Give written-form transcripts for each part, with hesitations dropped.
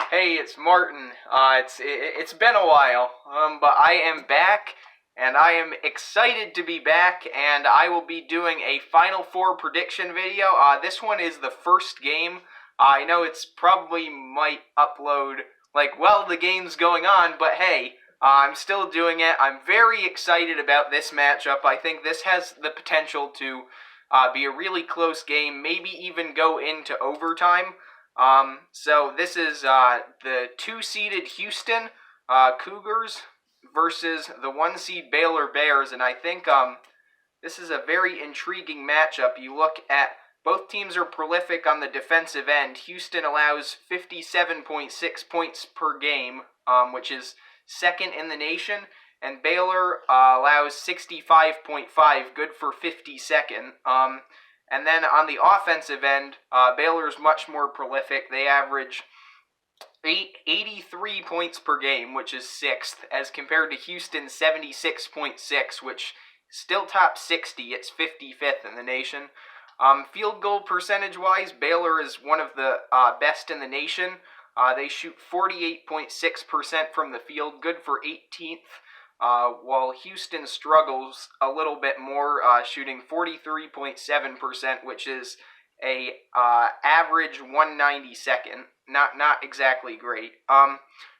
Hey, it's Martin. It's been a while, but I am back, and I am excited to be back. And I will be doing a Final Four prediction video. This one is the first game. I know it's probably might upload while the game's going on, but hey, I'm still doing it. I'm very excited about this matchup. I think this has the potential to be a really close game, maybe even go into overtime. So this is the two-seeded Houston Cougars versus the one-seed Baylor Bears, and I think this is a very intriguing matchup. You look at both teams are prolific on the defensive end. Houston allows 57.6 points per game, which is second in the nation, and Baylor allows 65.5, good for 52nd. And then on the offensive end, Baylor's much more prolific. They average 83 points per game, which is 6th, as compared to Houston's 76.6, which still top 60. It's 55th in the nation. Field goal percentage-wise, Baylor is one of the best in the nation. They shoot 48.6% from the field, good for 18th. While Houston struggles a little bit more, shooting 43.7%, which is a average 192nd. Not exactly great.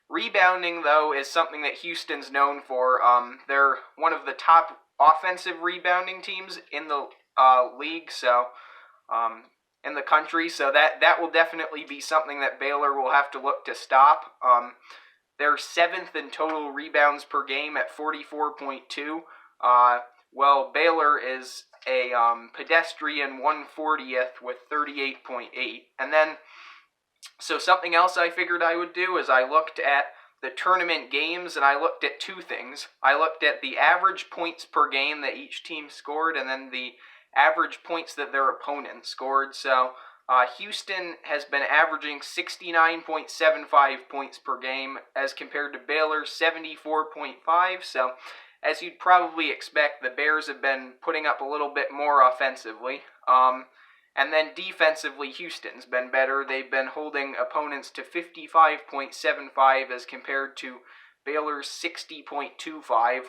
Rebounding, though, is something that Houston's known for. They're one of the top offensive rebounding teams in the league, so in the country. So that will definitely be something that Baylor will have to look to stop. They're 7th in total rebounds per game at 44.2. Well, Baylor is a pedestrian 140th with 38.8. And then, so something else I figured I would do is I looked at the tournament games, and I looked at two things. I looked at the average points per game that each team scored, and then the average points that their opponent scored. So Houston has been averaging 69.75 points per game as compared to Baylor's 74.5. So, as you'd probably expect, the Bears have been putting up a little bit more offensively. And then defensively, Houston's been better. They've been holding opponents to 55.75 as compared to Baylor's 60.25.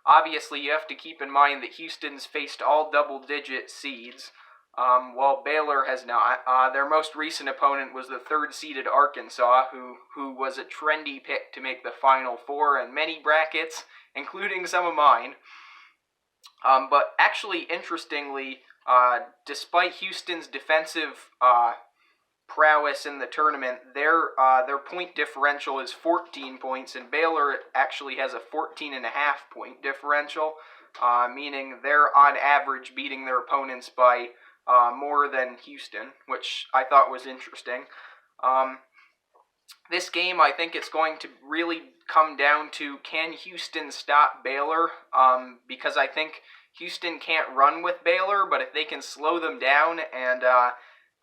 Obviously, you have to keep in mind that Houston's faced all double-digit seeds, while Baylor has not. Their most recent opponent was the third-seeded Arkansas, who was a trendy pick to make the Final Four in many brackets, including some of mine. But actually, interestingly, despite Houston's defensive prowess in the tournament, their point differential is 14 points, and Baylor actually has a 14.5 point differential, meaning they're on average beating their opponents by more than Houston, which I thought was interesting. This game, I think it's going to really come down to, can Houston stop Baylor? Because I think Houston can't run with Baylor, but if they can slow them down and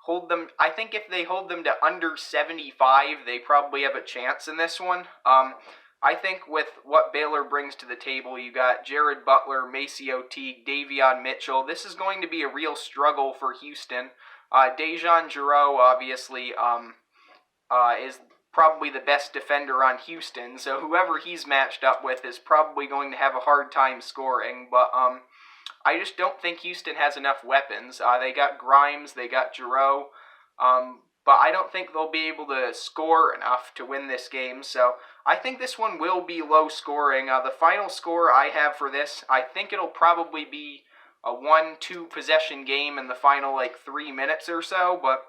hold them, I think if they hold them to under 75, they probably have a chance in this one. I think with what Baylor brings to the table, you got Jared Butler, Maceo Teague, Davion Mitchell. This is going to be a real struggle for Houston. Dejan Giroux, obviously, is probably the best defender on Houston, so whoever he's matched up with is probably going to have a hard time scoring, but I just don't think Houston has enough weapons. They got Grimes, they got Giroux, but I don't think they'll be able to score enough to win this game, so I think this one will be low scoring. The final score I have for this, I think it'll probably be a 1-2 possession game in the final 3 minutes or so, but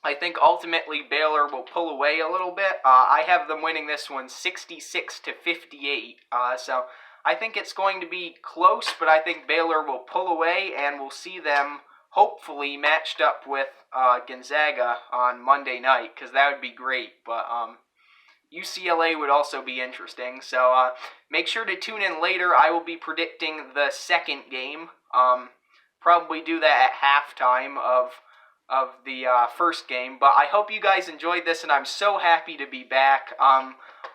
I think ultimately Baylor will pull away a little bit. I have them winning this one 66-58, so I think it's going to be close, but I think Baylor will pull away, and we'll see them hopefully matched up with Gonzaga on Monday night, because that would be great, but UCLA would also be interesting, so make sure to tune in later. I will be predicting the second game, probably do that at halftime of the first game, but I hope you guys enjoyed this, and I'm so happy to be back.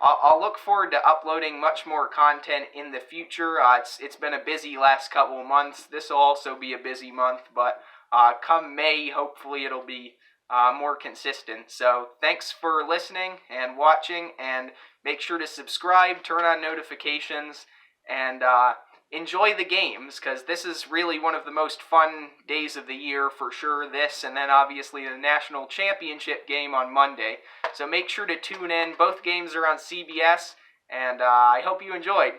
I'll look forward to uploading much more content in the future. It's been a busy last couple of months. This will also be a busy month, but come May, hopefully it'll be more consistent. So thanks for listening and watching, and make sure to subscribe, turn on notifications, and enjoy the games, because this is really one of the most fun days of the year for sure. This, and then obviously the national championship game on Monday. So make sure to tune in. Both games are on CBS, and I hope you enjoyed.